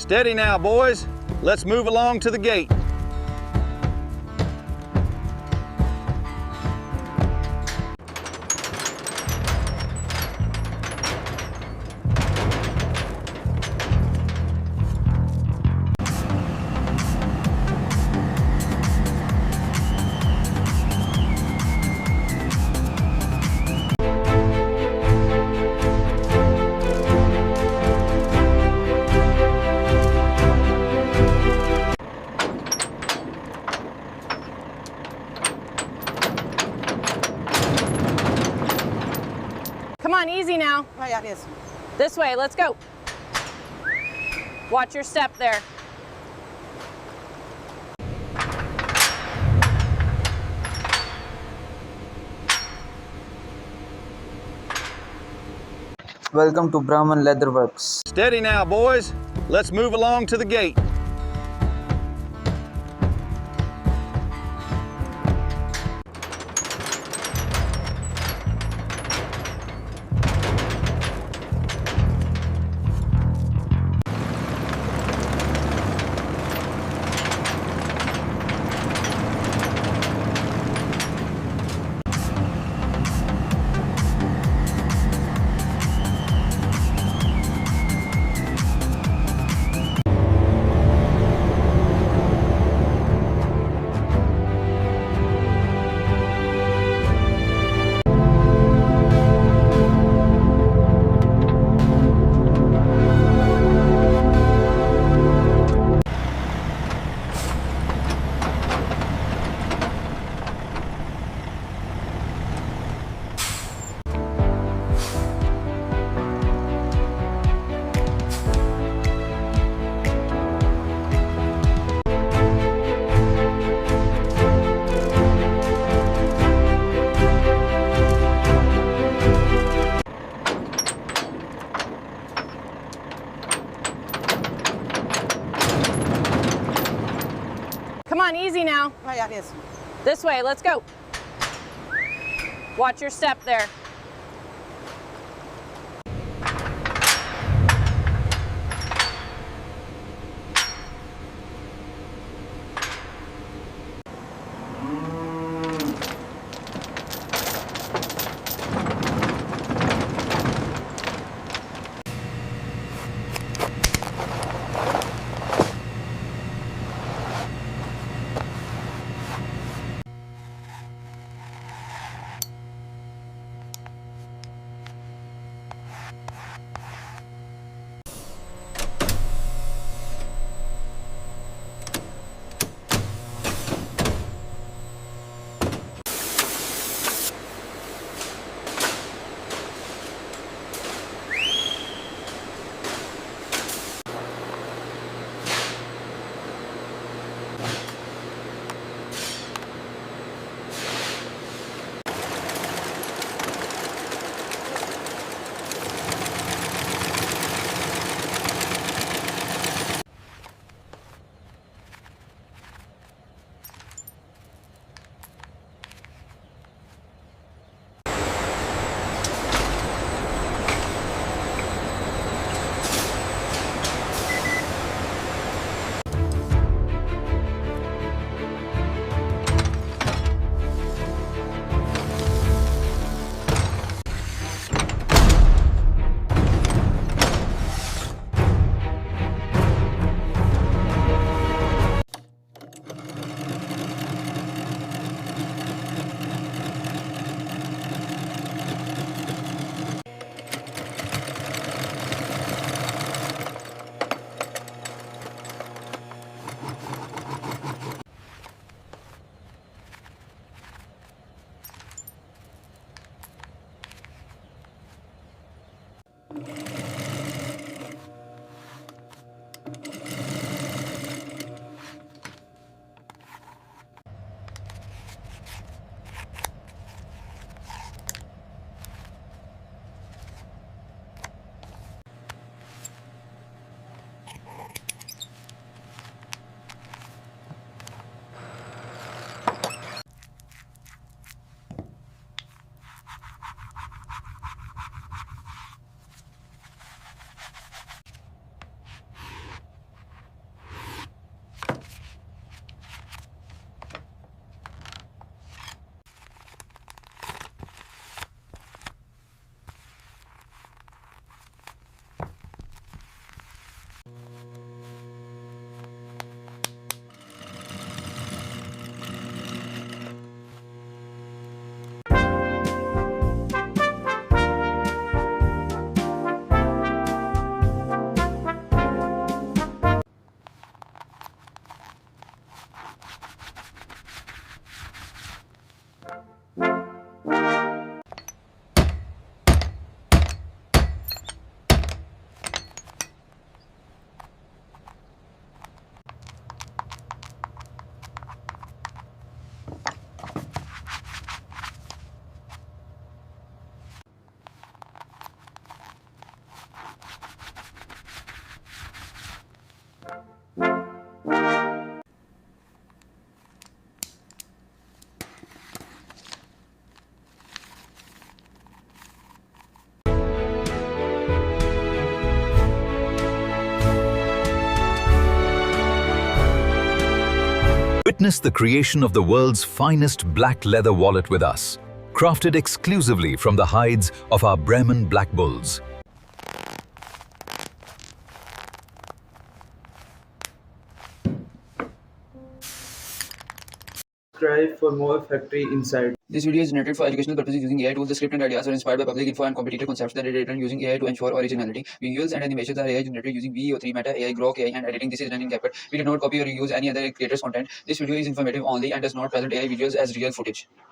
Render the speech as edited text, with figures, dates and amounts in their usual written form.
Steady now, boys. Let's move along to the gate. Come on, easy now. Oh, yeah, it is. This way, let's go. Watch your step there. Welcome to Brahman Leather Works. Steady now, boys. Let's move along to the gate. Come on, easy now. Oh, yeah, it is. This way, let's go. Watch your step there. Witness the creation of the world's finest black leather wallet with us, crafted exclusively from the hides of our Brahman black bulls. Subscribe for more Factory Insight. This video is generated for educational purposes using AI tools. The script and ideas are inspired by public info and competitor concepts that are written using AI to ensure originality. Visuals and animations are AI generated using VO3, Meta AI, Grok AI, and editing. This is done in CapCut. We do not copy or use any other creator's content. This video is informative only and does not present AI visuals as real footage.